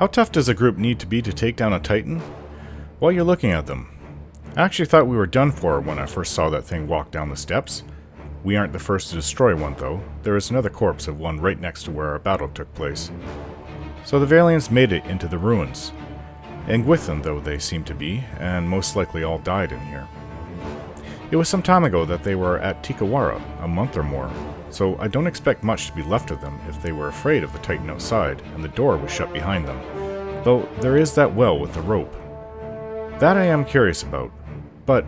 How tough does a group need to be to take down a Titan? While you're looking at them, I actually thought we were done for when I first saw that thing walk down the steps. We aren't the first to destroy one, though. There is another corpse of one right next to where our battle took place. So the Vailians made it into the ruins. Engwithan, though they seem to be, and most likely all died in here. It was some time ago that they were at Tikawara, a month or more, so I don't expect much to be left of them if they were afraid of the Titan outside and the door was shut behind them, though there is that well with the rope. That I am curious about, but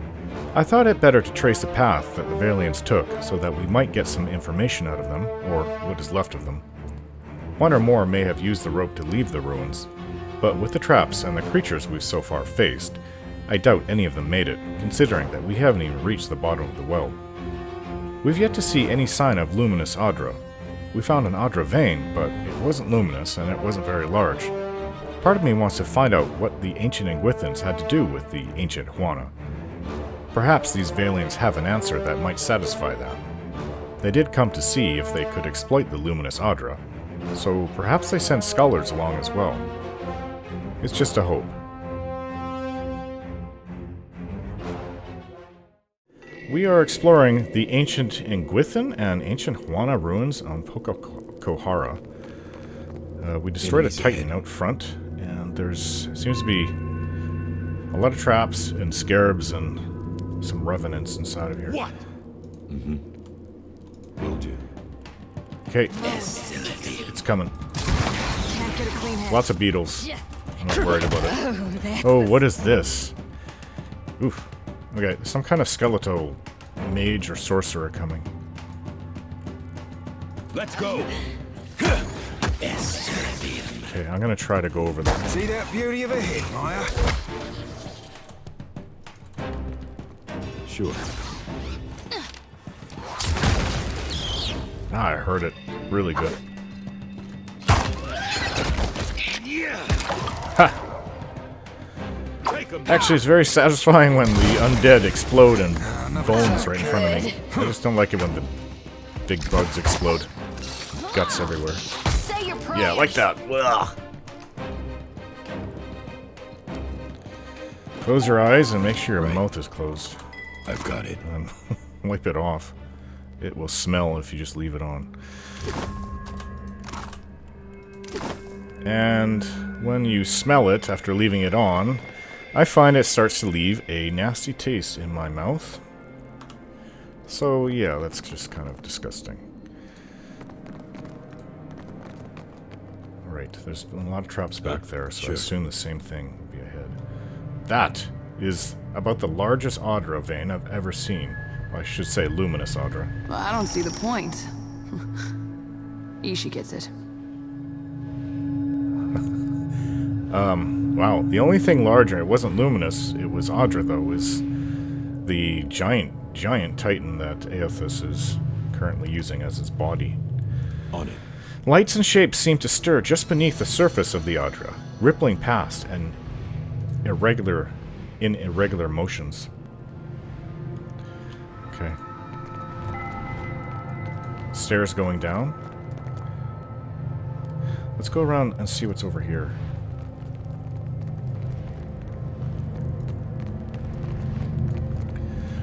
I thought it better to trace the path that the Vailians took so that we might get some information out of them, or what is left of them. One or more may have used the rope to leave the ruins, but with the traps and the creatures we've so far faced, I doubt any of them made it, considering that we haven't even reached the bottom of the well. We've yet to see any sign of Luminous Adra. We found an Adra vein, but it wasn't luminous and it wasn't very large. Part of me wants to find out what the Ancient Engwithans had to do with the Ancient Huana. Perhaps these Vailians have an answer that might satisfy that. They did come to see if they could exploit the Luminous Adra, so perhaps they sent scholars along as well. It's just a hope. We are exploring the Ancient Engwithan and Ancient Huana ruins on Poko Kohara. We destroyed a Titan out front, and there's seems to be a lot of traps and scarabs and some revenants inside of here. What? Mm-hmm. Will do. Okay. It's coming. Lots of beetles. I'm not worried about it. Oh, what is this? Oof. Okay, some kind of skeletal mage or sorcerer coming. Let's go. Okay, I'm gonna try to go over there. See that beauty of a head, Maya? Sure. Ah, I heard it. Really good. Ha! Actually, it's very satisfying when the undead explode and bones right in front of me. I just don't like it when the big bugs explode. Guts everywhere. Yeah, like that. Ugh. Close your eyes and make sure your mouth is closed. I've got it. And wipe it off. It will smell if you just leave it on. And when you smell it after leaving it on, I find it starts to leave a nasty taste in my mouth. So yeah, that's just kind of disgusting. Alright, there's a lot of traps back there, so I assume the same thing will be ahead. That is about the largest Adra vein I've ever seen. Well, I should say Luminous Adra. Well, I don't see the point. Ishi gets it. Wow. The only thing larger, it wasn't luminous, it was Adra, though, is the giant Titan that Aethys is currently using as his body. On it. Lights and shapes seem to stir just beneath the surface of the Adra, rippling past and irregular motions. Okay. Stairs going down. Let's go around and see what's over here.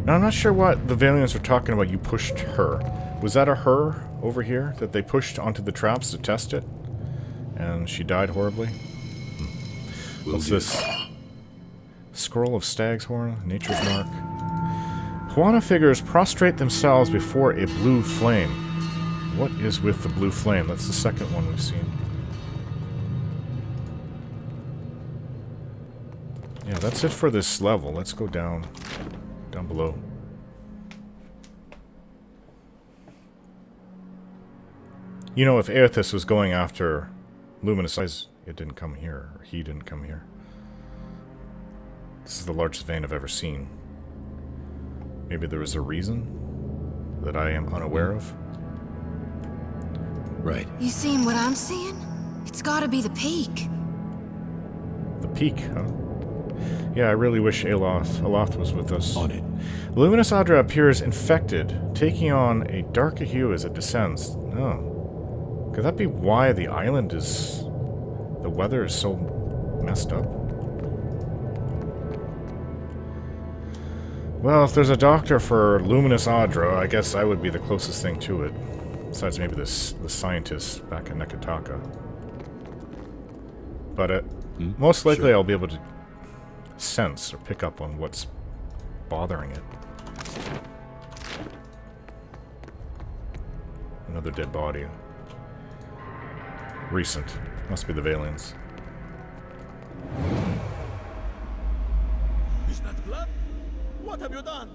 Now, I'm not sure what the Vailians were talking about. You pushed her. Was that a her over here that they pushed onto the traps to test it? And she died horribly? What's this? Scroll of Stag's Horn, Nature's Mark. Huana figures prostrate themselves before a blue flame. What is with the blue flame? That's the second one we've seen. Yeah, that's it for this level. Let's go down below. You know, if Aethys was going after Luminous Eyes, it didn't come here, or he didn't come here. This is the largest vein I've ever seen. Maybe there was a reason that I am unaware of. Right. You seeing what I'm seeing? It's gotta be the peak. The peak, huh? Yeah, I really wish Aloth was with us. On it. Luminous Adra appears infected, taking on a darker hue as it descends. Oh. Could that be why the island is The weather is so messed up. Well, if there's a doctor for Luminous Adra, I guess I would be the closest thing to it. Besides maybe the scientist back in Nekataka. But most likely I'll be able to sense or pick up on what's bothering it. Another dead body. Recent. Must be the Vailians. Is that blood? What have you done?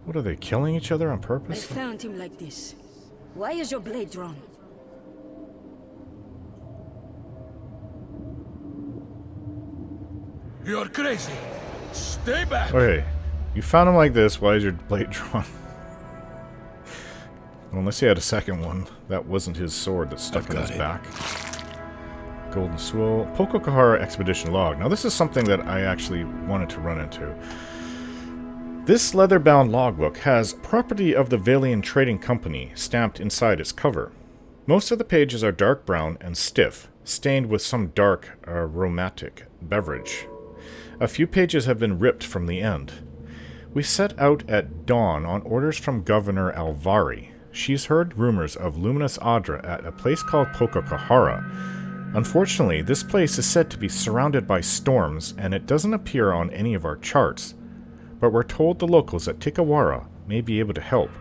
What are they, killing each other on I purpose? found him like this. Why is your blade drawn? You're crazy. Stay back. Okay, you found him like this, why is your blade drawn? Well, unless he had a second one. That wasn't his sword that's stuck in his back. Golden Swill. Poko Kohara Expedition Log. Now this is something that I actually wanted to run into. This leather-bound logbook has property of the Vailian Trading Company stamped inside its cover. Most of the pages are dark brown and stiff, stained with some dark aromatic beverage. A few pages have been ripped from the end. We set out at dawn on orders from Governor Alvari. She's heard rumors of Luminous Adra at a place called Poko Kohara. Unfortunately, this place is said to be surrounded by storms, and it doesn't appear on any of our charts. But we're told the locals at Tikawara may be able to help.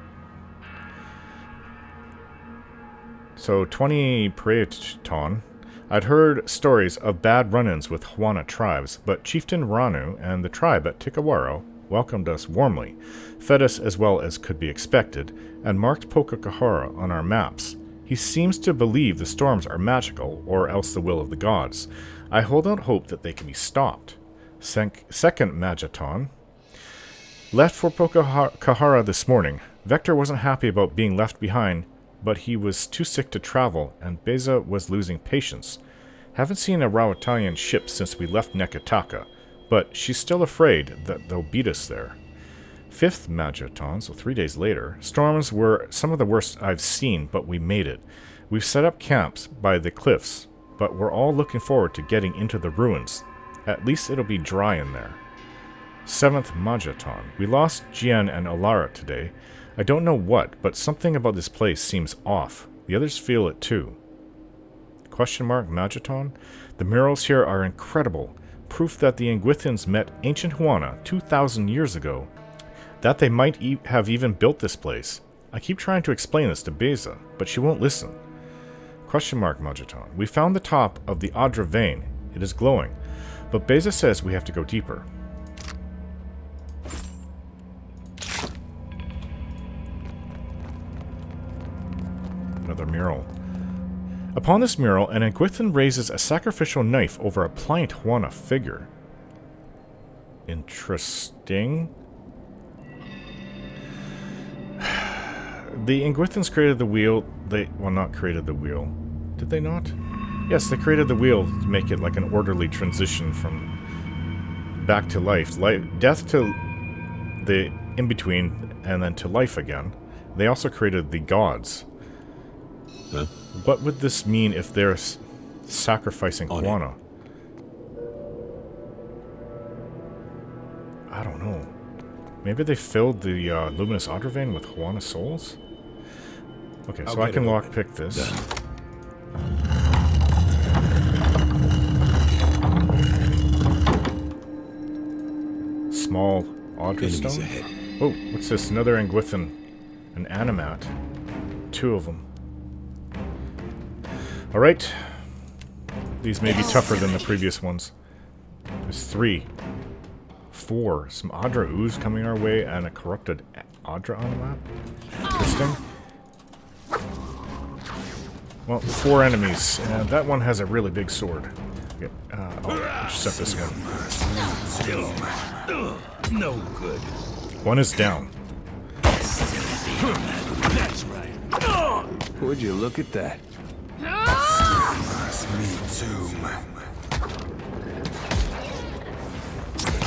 So, 20 Praeton. I'd heard stories of bad run-ins with Huana tribes, but Chieftain Ranu and the tribe at Tikawara welcomed us warmly, fed us as well as could be expected, and marked Poko Kohara on our maps. He seems to believe the storms are magical, or else the will of the gods. I hold out hope that they can be stopped. Second Magiton. Left for Poko Kohara this morning. Vector wasn't happy about being left behind, but he was too sick to travel, and Beza was losing patience. Haven't seen a Rawatalian ship since we left Nekataka, but she's still afraid that they'll beat us there. Fifth Magiton, so 3 days later. Storms were some of the worst I've seen, but we made it. We've set up camps by the cliffs, but we're all looking forward to getting into the ruins. At least it'll be dry in there. Seventh Magiton. We lost Jian and Alara today. I don't know what, but something about this place seems off. The others feel it too. Question mark Magiton? The murals here are incredible. Proof that the Engwithans met ancient Huana 2,000 years ago. That they might have even built this place. I keep trying to explain this to Beza, but she won't listen. Question mark Magiton. We found the top of the Adra vein. It is glowing. But Beza says we have to go deeper. Another mural. Upon this mural, an Engwithan raises a sacrificial knife over a pliant Huana figure. Interesting. The Engwithans created the wheel. Well, not created the wheel. Did they not? Yes, they created the wheel to make it like an orderly transition from back to life. Death to the in-between, and then to life again. They also created the gods. Huh? What would this mean if they're sacrificing Huana? I don't know. Maybe they filled the Luminous Adra vein with Huana souls? Okay, so I can lockpick this. Small Adra stone? Ahead. Oh, what's this? Another Engwithan. An Animat. 2 of them. Alright. These may be tougher than the previous ones. There's 3. 4. Some Adra ooze coming our way, and a corrupted Adra on the map. Interesting. Well, 4 enemies, and that one has a really big sword. Okay, I'll intercept this one. No good. One is down. That's right. Would you look at that?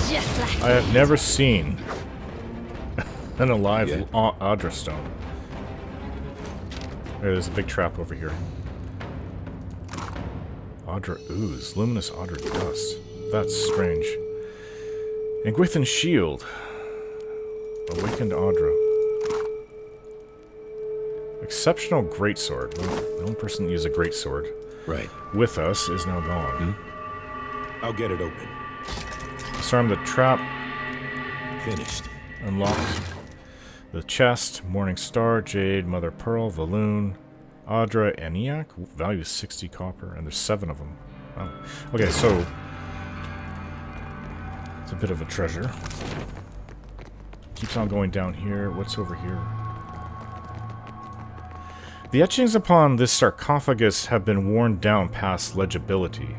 Just like I have never seen an alive Adra stone. There's a big trap over here. Adra ooze. Luminous Adra dust. That's strange. Engwithans shield. Awakened Adra. Exceptional greatsword. Well, the only person that used a greatsword Right. with us is now gone. I'll get it open. Disarm the trap. Finished. Unlocked. The chest. Morning Star. Jade. Mother Pearl. Valoon. Adra. Eniac. Value 60 copper. And there's 7 of them. Oh. Okay, so... it's a bit of a treasure. Keeps on going down here. What's over here? The etchings upon this sarcophagus have been worn down past legibility.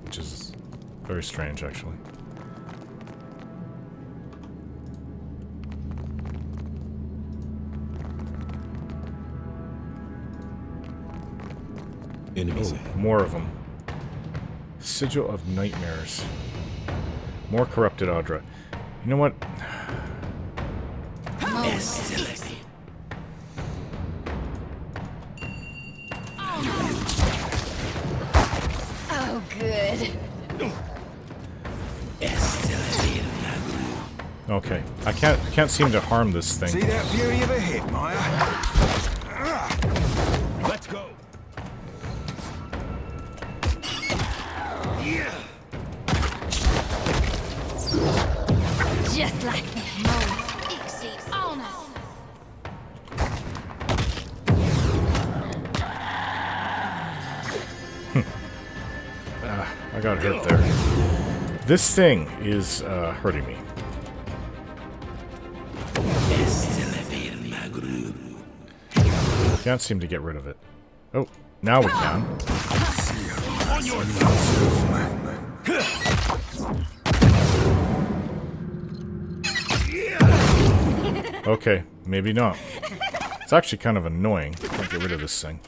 Which is very strange, actually. Enemies. Oh, more of them. Sigil of Nightmares. More corrupted Adra. You know what? Oh, good. Okay, I can't seem to harm this thing. See that beauty of a hit, Maya? Let's go. Just like that. I got hurt there. This thing is hurting me. Can't seem to get rid of it. Oh, now we can. Okay, maybe not. It's actually kind of annoying. Can't get rid of this thing.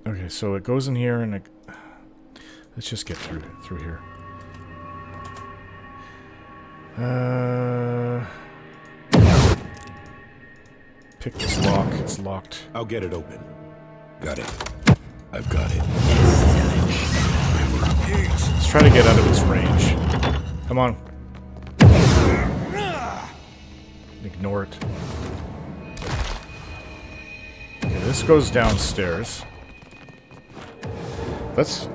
Okay, so it goes in here and it... let's just get through here. Pick this lock. It's locked. I'll get it open. Got it. I've got it. Let's try to get out of its range. Come on. Ignore it. Okay, this goes downstairs. Let's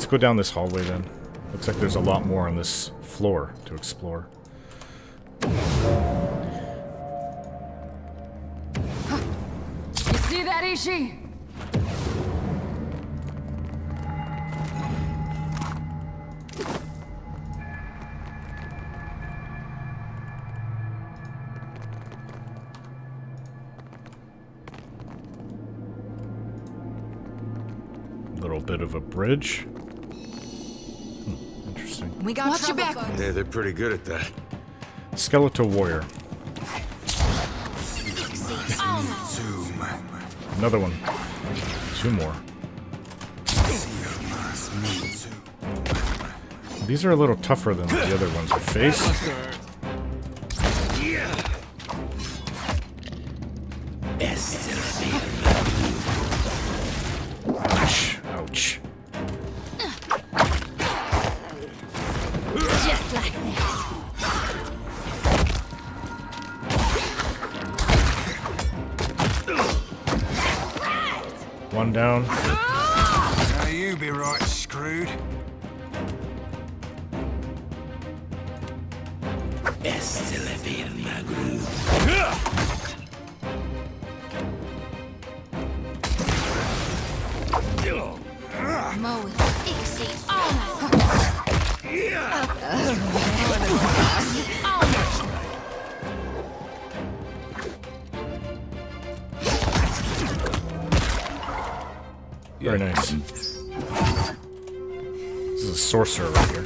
go down this hallway then. Looks like there's a lot more on this floor to explore. You see that, Ishi? Little bit of a bridge. Interesting. We got Watch your back. Yeah, they're pretty good at that. Skeletal warrior. Another one. 2 more. These are a little tougher than the other ones we face. Ouch. Ouch. Just like that. One down. Now you be right screwed. Very nice. This is a sorcerer right here.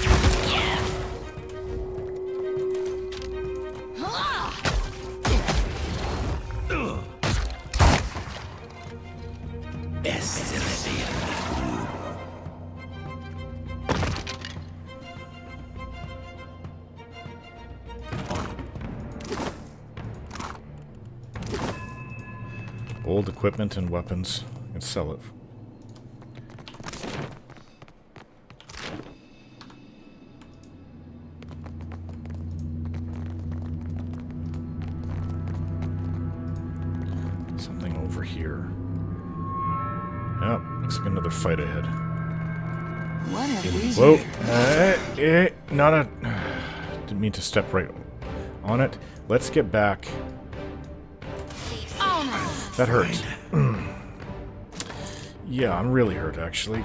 Old equipment and weapons. And sell it. Something over here. Yep, looks like another fight ahead. What have we Whoa! Not a... Didn't mean to step right on it. Let's get back. That hurt. Yeah, I'm really hurt, actually.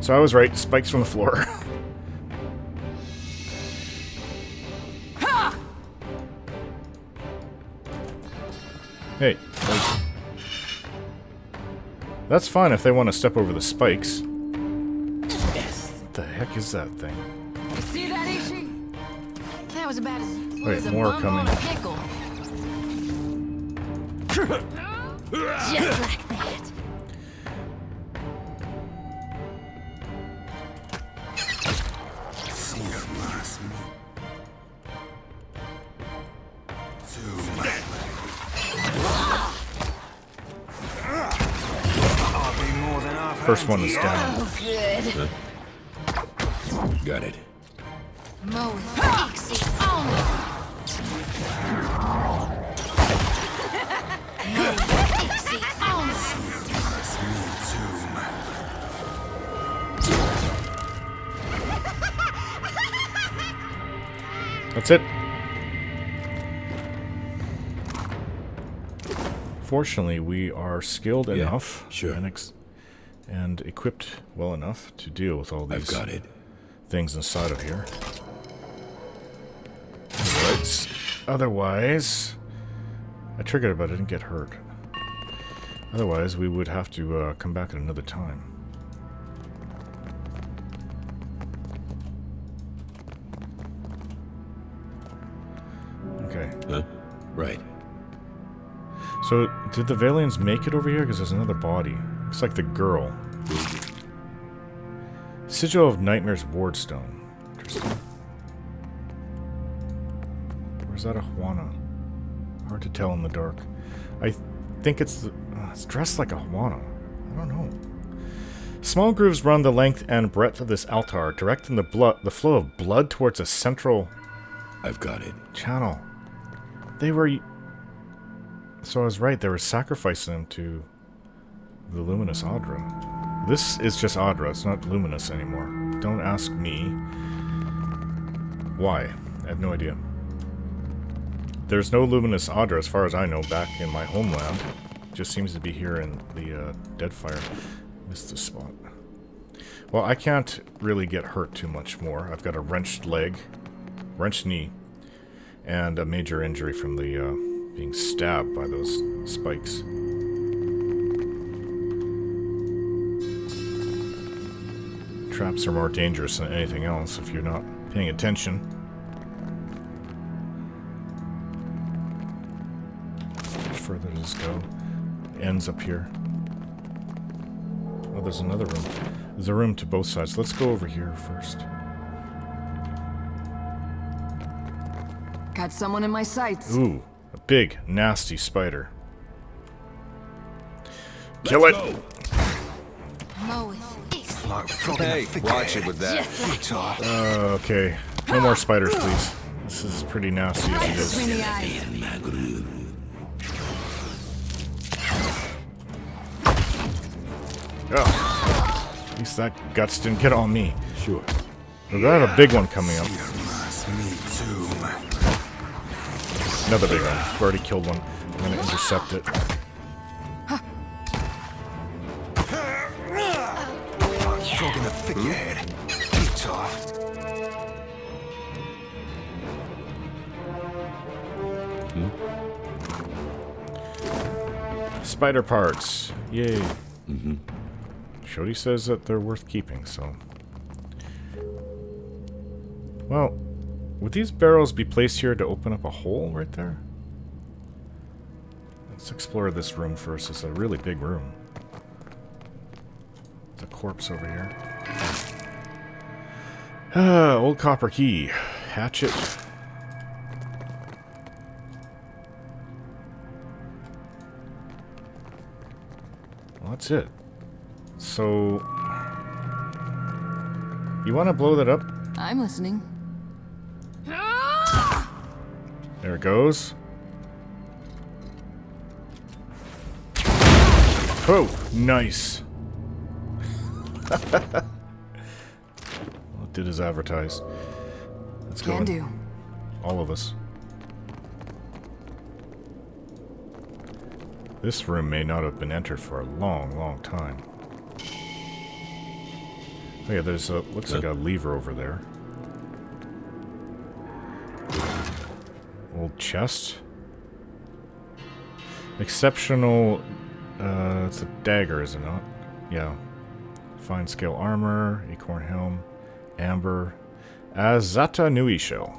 So I was right. Spikes from the floor. Hey. That's fine if they want to step over the spikes. What the heck is that thing? See that, Ishi? That was about as Wait, as a more bum coming. on a pickle. Just like that. I'll be more than half. First one is down. Oh, good. Got it. Moe Pixie only. Moe Pixie only. That's it. Fortunately, we are skilled Yeah, enough sure. and equipped well enough to deal with all I've these got it. things inside of here. Right. Otherwise, I triggered it, but I didn't get hurt. Otherwise, we would have to come back at another time. Okay. Huh? Right. So, did the Vailians make it over here? Because there's another body. Looks like the girl. Sigil of Nightmare's Wardstone. Interesting. Or is that a Huana? Hard to tell in the dark. I think it's it's dressed like a Huana. I don't know. Small grooves run the length and breadth of this altar, directing the flow of blood towards a central I've got it. channel. They were... So I was right, they were sacrificing them to the Luminous Adra. This is just Adra, it's not Luminous anymore. Don't ask me why. I have no idea. There's no Luminous Adra, as far as I know, back in my homeland. Just seems to be here in the Deadfire. Missed the spot. Well, I can't really get hurt too much more. I've got a wrenched leg, wrenched knee, and a major injury from the being stabbed by those spikes. Traps are more dangerous than anything else if you're not paying attention. How much further does this go? Ends up here. Oh, there's another room. There's a room to both sides. Let's go over here first. Got someone in my sights. Ooh, a big, nasty spider. Kill it! Moe Pixie. Like flogging Hey, a thick watch head. it with that. Just like that. Okay. No more spiders, please. This is pretty nasty as it is. Between the eyes. Oh. At least that guts didn't get on me. Sure. We got a big one coming up. Me too. Another big one. We've already killed one. I'm gonna intercept it. Like flogging a thick head. Keep tight. Spider parts. Yay. Shodi says that they're worth keeping, so... Well, would these barrels be placed here to open up a hole right there? Let's explore this room first. It's a really big room. There's a corpse over here. Ah, old copper key. Hatchet. That's it. So... You want to blow that up? I'm listening. There it goes. Oh, nice. Well, it did as advertised. Let's go. Can do. All of us. This room may not have been entered for a long, long time. Oh yeah, there's a, looks like a lever over there. Old chest. Exceptional, it's a dagger, is it not? Yeah. Fine scale armor, acorn helm, amber, Azata Nui shell.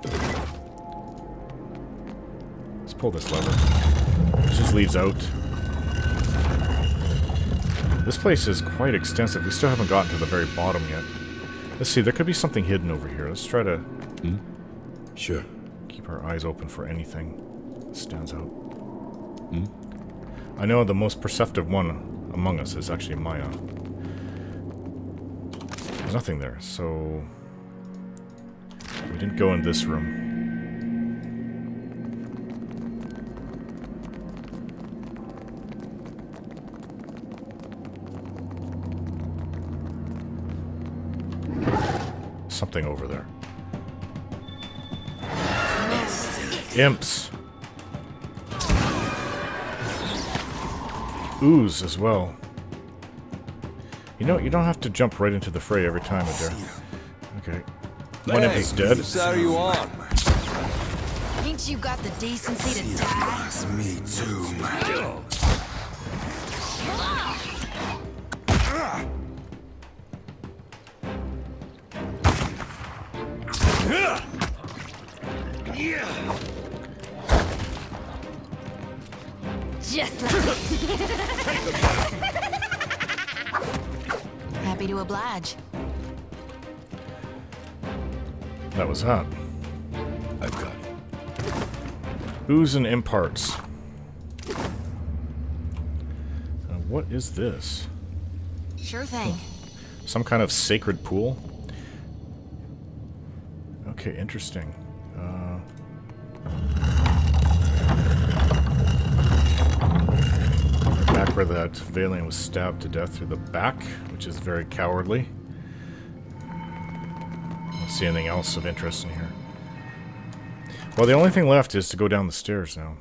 Let's pull this lever. This just leads out. This place is quite extensive. We still haven't gotten to the very bottom yet. Let's see, there could be something hidden over here. Let's try to... Sure. Keep our eyes open for anything that stands out. I know the most perceptive one among us is actually Maya. There's nothing there, so... We didn't go in this room. Something over there. Imps. Ooze as well. You know, you don't have to jump right into the fray every time, Adra. Okay. One imp is dead. So you on? Ain't you got the decency to die? Me too, man. Just like happy to oblige. That was hot. I've got it. Ooze and imparts. What is this? Sure thing. Some kind of sacred pool? Okay, interesting. Back where that Vailian was stabbed to death through the back, which is very cowardly. Don't see anything else of interest in here. Well, the only thing left is to go down the stairs now.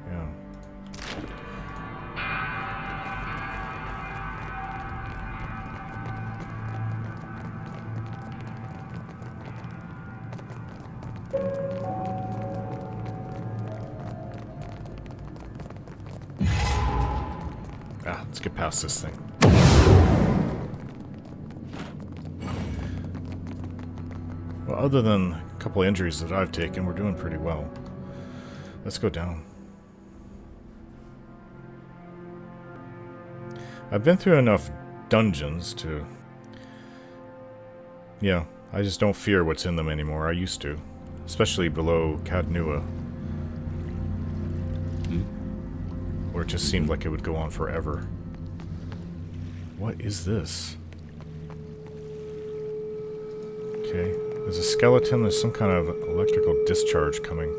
Yeah. Let's get past this thing. Well, other than a couple of injuries that I've taken, we're doing pretty well. Let's go down. I've been through enough dungeons to... Yeah, I just don't fear what's in them anymore. I used to. Especially below Cadnua. Where it just seemed like it would go on forever. What is this? Okay. There's a skeleton. There's some kind of electrical discharge coming.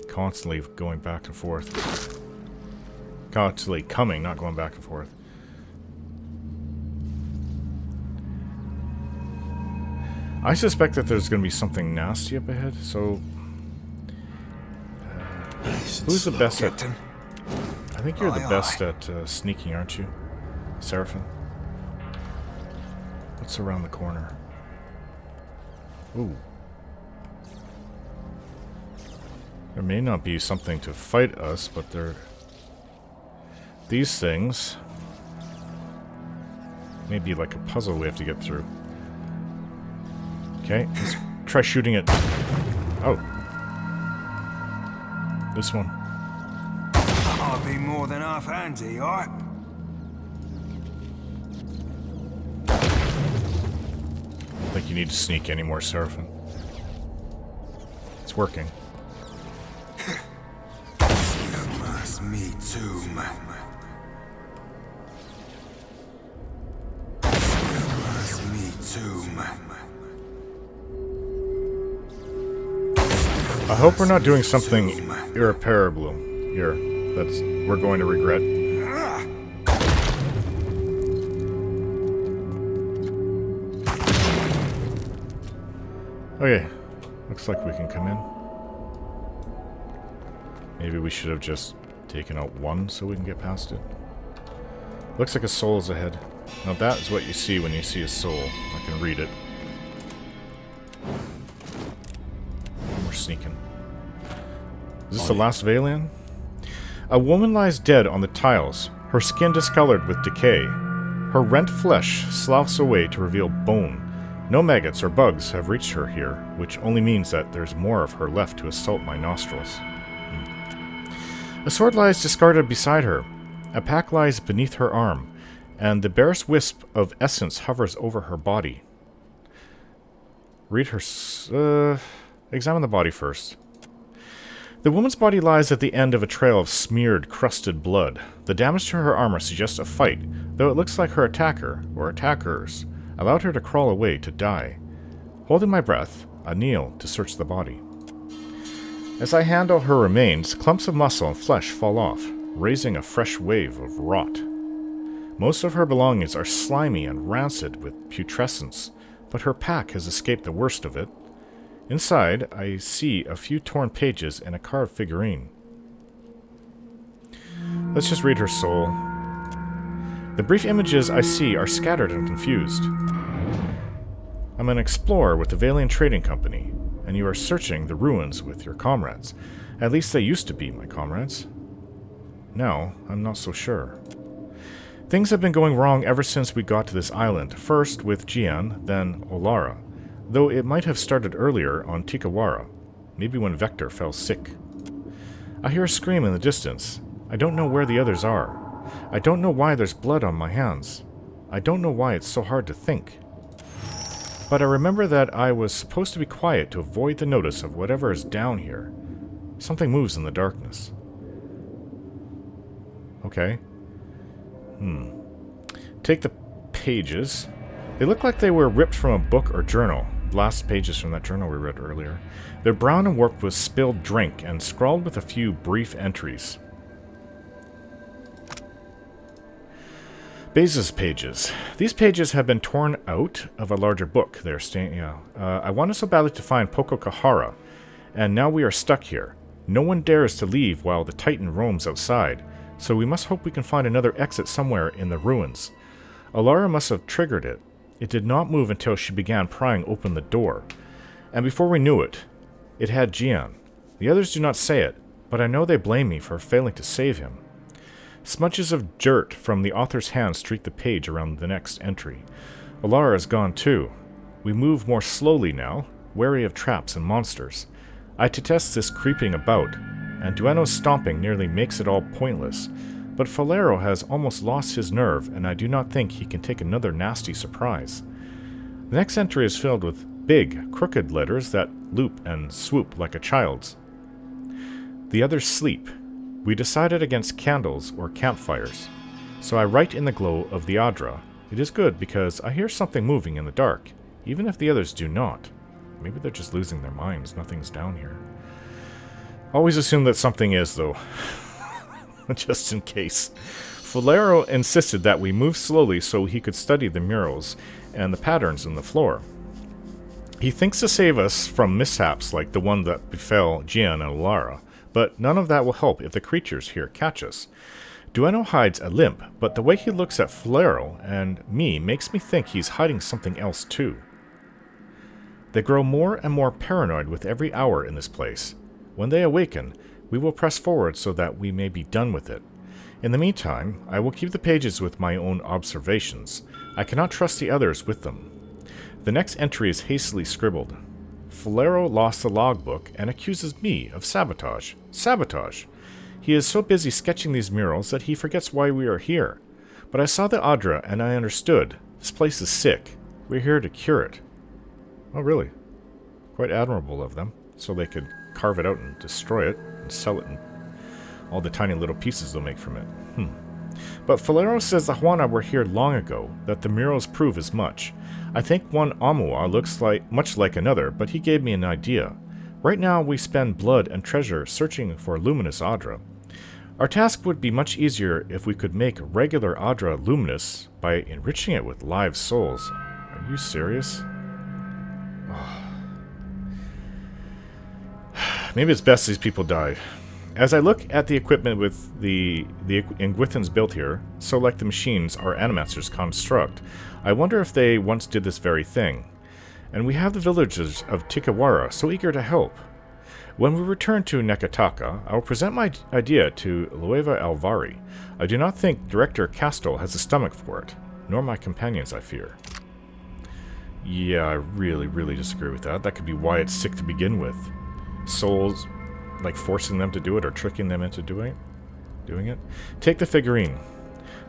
Constantly going back and forth. Constantly coming, not going back and forth. I suspect that there's going to be something nasty up ahead, so... who's the best at... I think you're the best at sneaking, aren't you, Seraphim? What's around the corner? Ooh. There may not be something to fight us, but there... These things... may be like a puzzle we have to get through. Okay, let's try shooting it. Oh. This one. I'll be more than half handy, alright? I don't think you need to sneak anymore, Seraphim. It's working. me tomb. Me tomb. I hope we're not doing something irreparable here that's we're going to regret. Okay, looks like we can come in. Maybe we should have just taken out one so we can get past it. Looks like a soul is ahead. Now that is what you see when you see a soul. I can read it. We're sneaking. Is this the last Vailian? A woman lies dead on the tiles, her skin discolored with decay. Her rent flesh sloughs away to reveal bone. No maggots or bugs have reached her here, which only means that there's more of her left to assault my nostrils. A sword lies discarded beside her. A pack lies beneath her arm, and the barest wisp of essence hovers over her body. Read her... examine the body first. The woman's body lies at the end of a trail of smeared, crusted blood. The damage to her armor suggests a fight, though it looks like her attacker, or attackers, allowed her to crawl away to die. Holding my breath, I kneel to search the body. As I handle her remains, clumps of muscle and flesh fall off, raising a fresh wave of rot. Most of her belongings are slimy and rancid with putrescence, but her pack has escaped the worst of it. Inside, I see a few torn pages and a carved figurine. Let's just read her soul. The brief images I see are scattered and confused. I'm an explorer with the Vailian Trading Company, and you are searching the ruins with your comrades. At least they used to be my comrades. Now, I'm not so sure. Things have been going wrong ever since we got to this island, first with Jian, then Olara, though it might have started earlier on Tikawara, maybe when Vector fell sick. I hear a scream in the distance. I don't know where the others are. I don't know why there's blood on my hands. I don't know why it's so hard to think. But I remember that I was supposed to be quiet to avoid the notice of whatever is down here. Something moves in the darkness. Okay. Take the pages. They look like they were ripped from a book or journal. Last pages from that journal we read earlier. They're brown and warped with spilled drink and scrawled with a few brief entries. Beza's pages. These pages have been torn out of a larger book. They're staying. I wanted so badly to find Poko Kohara, and now we are stuck here. No one dares to leave while the Titan roams outside, so we must hope we can find another exit somewhere in the ruins. Olara must have triggered it. It did not move until she began prying open the door, and before we knew it, it had Jian. The others do not say it, but I know they blame me for failing to save him. Smudges of dirt from the author's hand streak the page around the next entry. Olara is gone too. We move more slowly now, wary of traps and monsters. I detest this creeping about, and Dueno's stomping nearly makes it all pointless. But Falero has almost lost his nerve, and I do not think he can take another nasty surprise. The next entry is filled with big, crooked letters that loop and swoop like a child's. The others sleep. We decided against candles or campfires, so I write in the glow of the Adra. It is good because I hear something moving in the dark, even if the others do not. Maybe they're just losing their minds. Nothing's down here. Always assume that something is, though. Just in case. Falero insisted that we move slowly so he could study the murals and the patterns in the floor. He thinks to save us from mishaps like the one that befell Jian and Olara, but none of that will help if the creatures here catch us. Dueno hides a limp, but the way he looks at Falero and me makes me think he's hiding something else too. They grow more and more paranoid with every hour in this place. When they awaken, we will press forward so that we may be done with it. In the meantime, I will keep the pages with my own observations. I cannot trust the others with them. The next entry is hastily scribbled. Falero lost the logbook and accuses me of sabotage. Sabotage! He is so busy sketching these murals that he forgets why we are here. But I saw the Adra and I understood. This place is sick. We're here to cure it. Oh, really? Quite admirable of them. So they could carve it out and destroy it and sell it and All the tiny little pieces they'll make from it. But Falero says the Huana were here long ago, that the murals prove as much. I think one Amua looks much like another, but he gave me an idea. Right now we spend blood and treasure searching for Luminous Adra. Our task would be much easier if we could make regular Adra luminous by enriching it with live souls. Are you serious? Oh. Maybe it's best these people died. As I look at the equipment with the Engwithans built here, so like the machines our animators construct, I wonder if they once did this very thing. And we have the villagers of Tikawara so eager to help. When we return to Nekataka, I will present my idea to Lueva Alvari. I do not think Director Castle has a stomach for it, nor my companions, I fear. Yeah, I really disagree with that. That could be why it's sick to begin with. Souls, like forcing them to do it or tricking them into doing it. Take the figurine.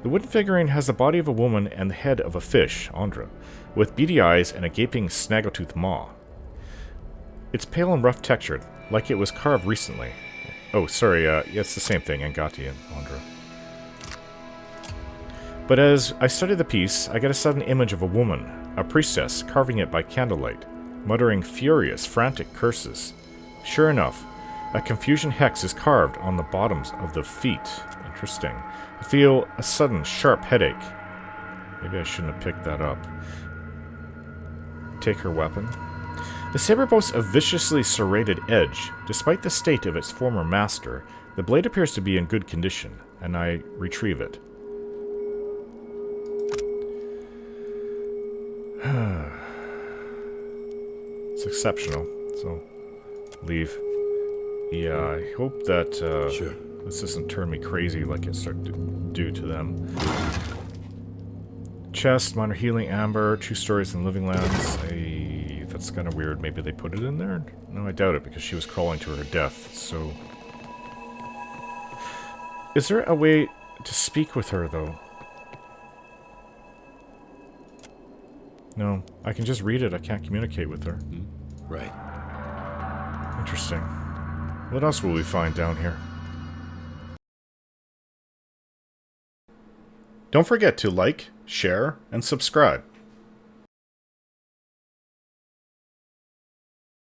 The wooden figurine has the body of a woman and the head of a fish, Andra, with beady eyes and a gaping snaggletooth maw. It's pale and rough textured, like it was carved recently. Oh, sorry, it's the same thing, Angati and Andra. But as I study the piece, I get a sudden image of a woman, a priestess, carving it by candlelight, muttering furious, frantic curses. Sure enough, a confusion hex is carved on the bottoms of the feet. Interesting. I feel a sudden, sharp headache. Maybe I shouldn't have picked that up. Take her weapon. The saber boasts a viciously serrated edge. Despite the state of its former master, the blade appears to be in good condition, and I retrieve it. It's exceptional, so leave. Yeah, I hope that Sure. this doesn't turn me crazy like it started to do to them. Chest, minor healing, amber, 2 stories in living lands. That's kind of weird. Maybe they put it in there? No, I doubt it, because she was crawling to her death, so... Is there a way to speak with her, though? No, I can just read it. I can't communicate with her. Right. Interesting. What else will we find down here? Don't forget to like, share, and subscribe.